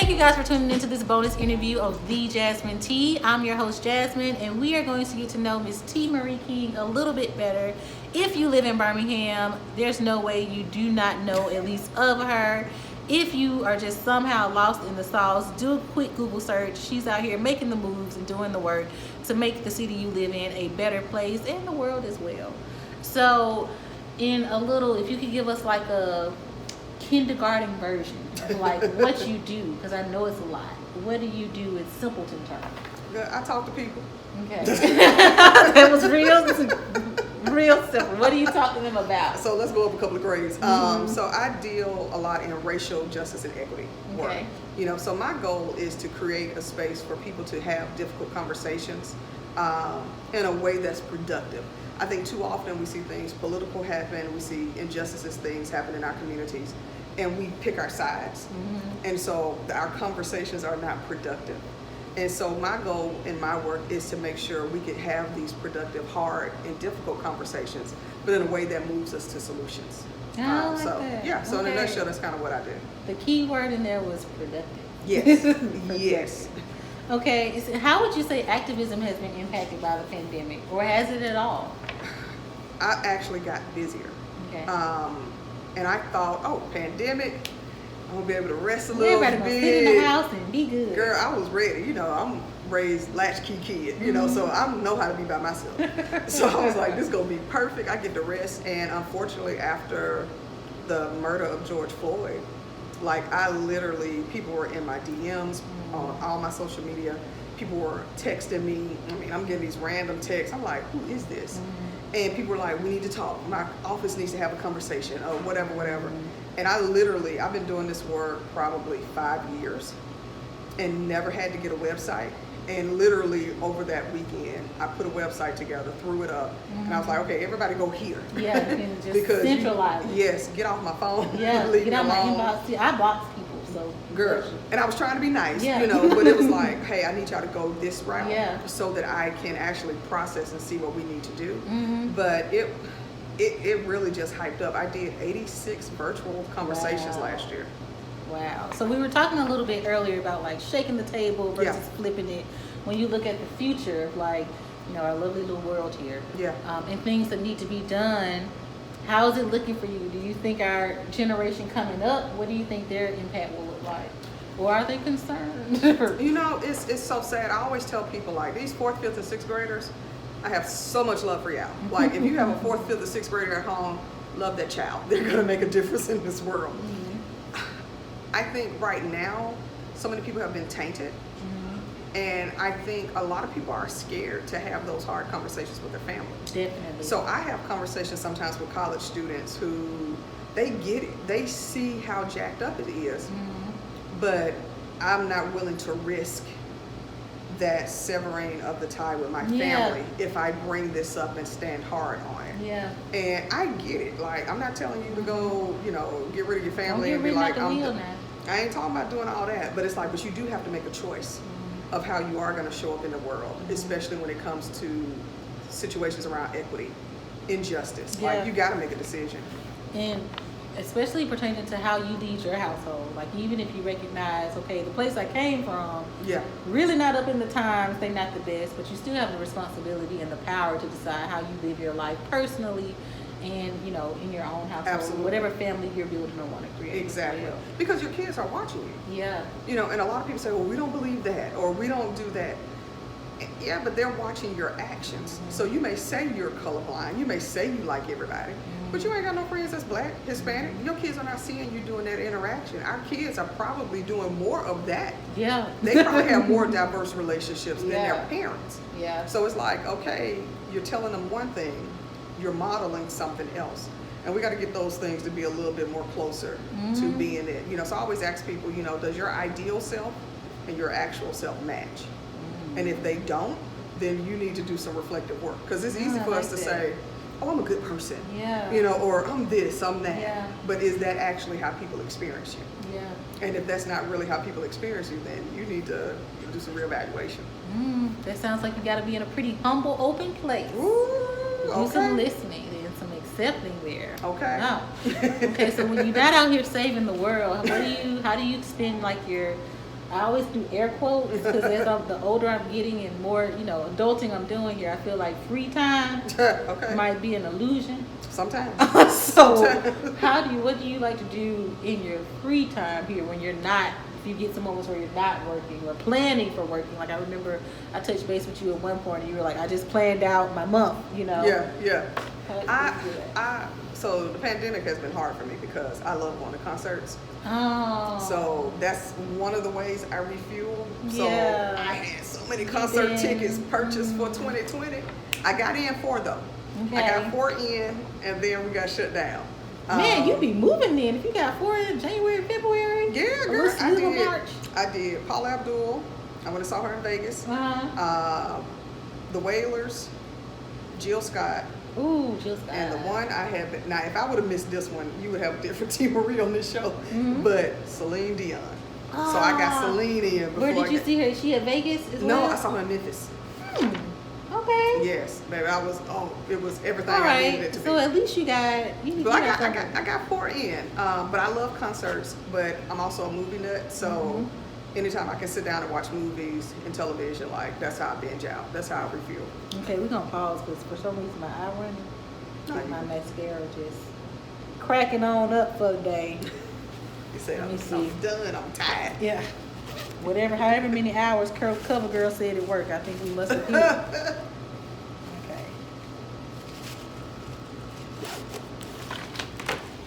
Thank you guys for tuning into this bonus interview of The Jasmine T. I'm your host, Jasmine, and we are going to get to know Miss T.Marie King a little bit better. If you live in Birmingham, there's no way you do not know at least of her. If you are just somehow lost in the sauce, do a quick Google search. She's out here making the moves and doing the work to make the city you live in a better place and the world as well. So, in a little, if you could give us like a kindergarten version of like what you do, because I know it's a lot. What do you do in simpleton terms? I talk to people. Okay. That was real simple. What are you talking to them about? So let's go up a couple of grades. So I deal a lot in racial justice and equity work. Okay. You know, so my goal is to create a space for people to have difficult conversations in a way that's productive. I think too often we see things political happen, we see injustices, things happen in our communities, and we pick our sides. And so our conversations are not productive. And so my goal in my work is to make sure we could have these productive, hard, and difficult conversations, but in a way that moves us to solutions. I like so that. yeah, so in a nutshell, that's kind of what I do. The key word in there was productive. Yes, Productive. yes. Okay, so how would you say activism has been impacted by the pandemic, or has it at all? I actually got busier. Okay. And I thought, oh, pandemic, I'm gonna be able to rest a little Everybody bit. gonna sit in the house and be good. Girl, I was ready. You know, I'm raised latchkey kid, you know, so I know how to be by myself. So I was like, this is gonna be perfect. I get to rest. And unfortunately, after the murder of George Floyd, like I literally, people were in my DMs on all my social media. People were texting me. I mean, I'm getting these random texts. I'm like, who is this? And people were like, we need to talk. My office needs to have a conversation or whatever. And I've been doing this work probably 5 years and never had to get a website. And literally over that weekend, I put a website together, threw it up, and I was like, okay, everybody go here. Yeah, and just because centralize it. Yes, get off my phone. Yeah, leave get me out my alone. inbox. See, I box people, so. Girl, and I was trying to be nice, Yeah. you know, but it was like, hey, I need y'all to go this route Yeah. so that I can actually process and see what we need to do. But it really just hyped up. I did 86 virtual conversations last year. Wow. So we were talking a little bit earlier about like shaking the table versus flipping it. When you look at the future of like, you know, our lovely little world here, and things that need to be done, how is it looking for you? Do you think our generation coming up, what do you think their impact will look like? Or are they concerned? You know, it's so sad. I always tell people like these 4th, 5th, and 6th graders, I have so much love for y'all. Like if you have a 4th, 5th, or 6th grader at home, love that child. They're gonna make a difference in this world. I think right now, so many people have been tainted. And I think a lot of people are scared to have those hard conversations with their family. Definitely. So I have conversations sometimes with college students who, they get it. They see how jacked up it is. But I'm not willing to risk that severing of the tie with my family if I bring this up and stand hard on it. Yeah. And I get it. Like, I'm not telling you to go, you know, get rid of your family and be like, I ain't talking about doing all that. But it's like, but you do have to make a choice of how you are going to show up in the world, especially when it comes to situations around equity, injustice. Like, you got to make a decision. And especially pertaining to how you lead your household. Like, even if you recognize, okay, the place I came from, really not up in the times, they not the best, but you still have the responsibility and the power to decide how you live your life personally and, you know, in your own household, whatever family you're building or want to create. Exactly. Because your kids are watching you. Yeah. You know, and a lot of people say, well, we don't believe that, or we don't do that. Yeah, but they're watching your actions. So you may say you're colorblind, you may say you like everybody, but you ain't got no friends that's black, Hispanic. Your kids are not seeing you doing that interaction. Our kids are probably doing more of that. Yeah. They probably have more diverse relationships than their parents. Yeah. So it's like, okay, you're telling them one thing, you're modeling something else. And we got to get those things to be a little bit more closer to being it. You know, so I always ask people, you know, does your ideal self and your actual self match? And if they don't, then you need to do some reflective work. Because it's easy for us to say, oh, I'm a good person. Yeah. You know, or I'm this, I'm that. Yeah. But is that actually how people experience you? Yeah. And if that's not really how people experience you, then you need to do some reevaluation. That sounds like you got to be in a pretty humble, open place. Do some listening and some accepting there. Okay. Wow. Okay, so when you're not out here saving the world, how do you spend like your I always do air quotes because as the older I'm getting and more, adulting I'm doing here, I feel like free time Okay. might be an illusion. Sometimes. So, what do you like to do in your free time here when you're not? If you get some moments where you're not working or planning for working, like I remember I touched base with you at one point, and you were like, I just planned out my month, Yeah. How So the pandemic has been hard for me because I love going to concerts. Oh. So that's one of the ways I refuel. So Yeah. I had so many concert tickets purchased for 2020. I got in 4 though. Okay. I got 4 in, and then we got shut down. Man, you be moving then if you got 4 in January, February. Yeah, a girl, little I sleeve of did. March. I did. Paula Abdul. I went and saw her in Vegas. The Wailers, Jill Scott. Ooh, Jill Scott. And the one I have been, now if I would have missed this one, you would have a different T.Marie on this show. Mm-hmm. But Celine Dion. So I got Celine in before. Where did you see her? Is she at Vegas as well? No, I saw her in Memphis. Okay. Yes, baby. It was everything All I right. needed it to be. So at least you got. But I got 4 in. But I love concerts, but I'm also a movie nut. So anytime I can sit down and watch movies and television, like that's how I binge out. That's how I refuel. Okay, we're gonna pause because for some reason my eye running, my mascara just cracking on up for the day. You said Let me I'm see. done. I'm tired. Yeah. However many hours Cover Girl said at work, I think we must have hit. Okay.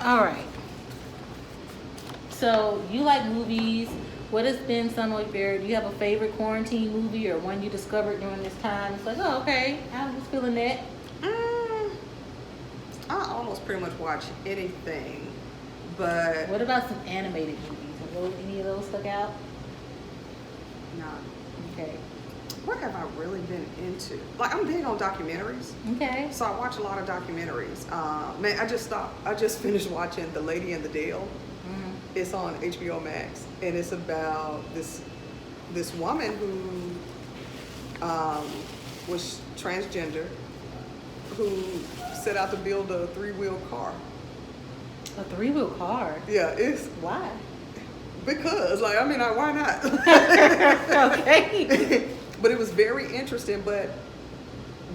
All right. So you like movies. What has been some of your, do you have a favorite quarantine movie or one you discovered during this time? It's like, oh, okay, I was feeling that. I almost pretty much watch anything, but What about some animated movies? Any of those stuck out? no. Okay. What have I really been into? Like I'm big on documentaries. Okay. So I watch a lot of documentaries. Man, I just finished watching The Lady and the Dale. It's on HBO Max, and it's about this woman who was transgender, who set out to build a 3-wheel car. A 3-wheel car? Yeah, it's Why? because why not? Okay. But it was very interesting. But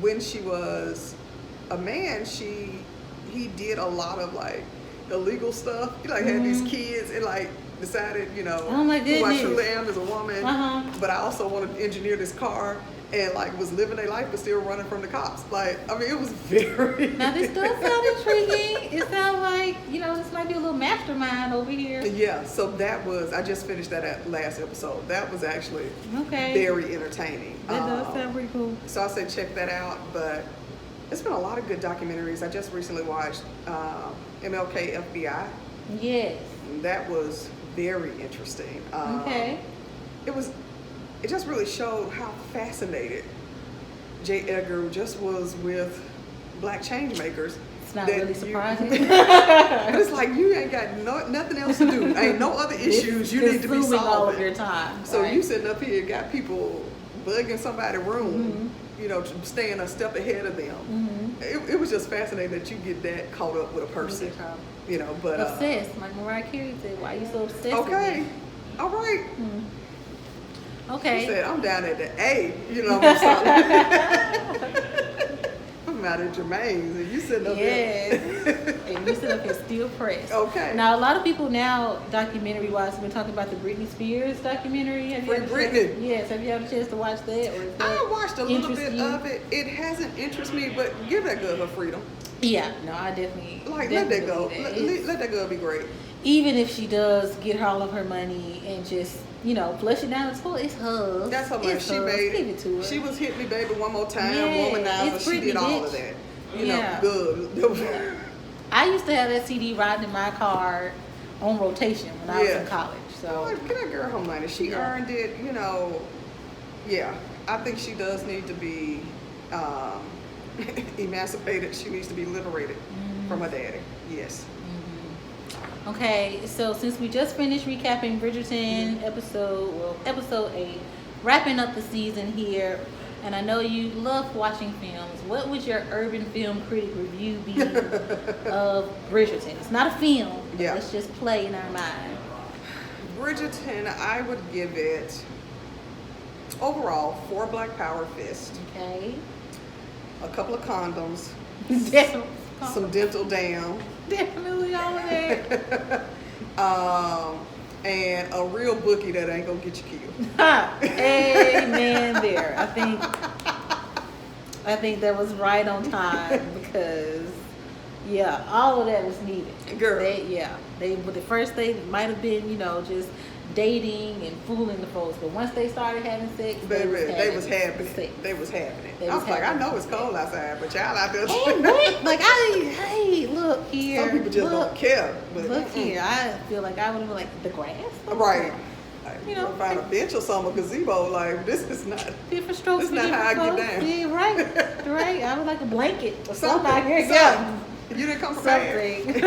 when she was a man, he did a lot of like illegal stuff. He like had these kids and like decided, Oh my who I goodness. truly am as a woman. But I also wanted to engineer this car and like was living their life but still running from the cops. Like, it was very Now this does sound intriguing. It sounds like, this might be a little mastermind over here. Yeah, so that was, I just finished that last episode. That was actually very entertaining. That does sound pretty cool. So I said check that out, but it's been a lot of good documentaries. I just recently watched MLK FBI. Yes. That was very interesting. Okay. It just really showed how fascinated J. Edgar just was with black change makers. It's not really surprising. But it's like you ain't got nothing else to do. Ain't no other issues you need to be solving. all of your time. So right? you sitting up here got people bugging somebody's room, staying a step ahead of them. It was just fascinating that you get that caught up with a person. But obsessed, like Mariah Carey said. Why are you so obsessed? Okay, with me? all right. Okay. She said I'm down at the A. I'm out at Jermaine's, and you sitting up there. And you sit up here still pressed. Okay. Now a lot of people now, documentary-wise, have been talking about the Britney Spears documentary. Free Britney. Yes. Have you had a chance to watch that? Or is that I watched a little bit you? of it. It hasn't interested me, but give that girl her freedom. Yeah. No, I definitely. Let definitely that go. that. Let that girl be great. Even if she does get all of her money and just, flush it down, it's hers. That's her money. She made Give it to her. She was Hit Me Baby One More Time, Yeah, Womanizer. it's She did Britney, all bitch. of that. Yeah. Good. I used to have that CD riding in my car on rotation when I was in college. So Give that girl her money. She earned it. Yeah. I think she does need to be emancipated. She needs to be liberated from her daddy. Yes. Okay, so since we just finished recapping Bridgerton episode 8, wrapping up the season here, and I know you love watching films, what would your urban film critic review be of Bridgerton? It's not a film, but let's just play in our mind. Bridgerton, I would give it overall 4 Black Power fists, Okay. a couple of condoms, Definitely. some dental dam, Definitely all of that. and a real bookie that ain't gonna get you killed. Amen there. I think that was right on time because yeah, all of that was needed. Girl. The first they might have been, just dating and fooling the folks, but once they started having sex, Baby, they was happening. happening. They was happening. They I was was like, I happening. know it's cold outside, but y'all out there. And what? Like hey, look here. Some people just don't care. But Look here. I feel like I would have been like the grass. Right. Like, You know, find a bench or something, a gazebo. Like, this is not. Different strokes. This not how I different get folks. down. Yeah, right. I would like a blanket or Something. something. Here, Something. You didn't come prepared. Something.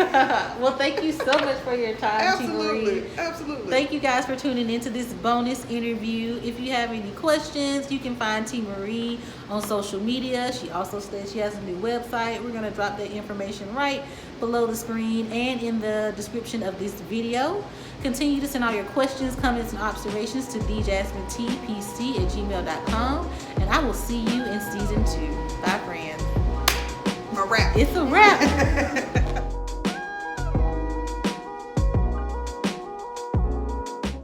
Well, thank you so much for your time, T.Marie. Absolutely. Thank you guys for tuning into this bonus interview. If you have any questions, you can find T.Marie on social media. She also says she has a new website. We're going to drop that information right below the screen and in the description of this video. Continue to send all your questions, comments, and observations to djasminetpc@gmail.com. And I will see you in season 2. Bye, friends. A wrap. It's a wrap.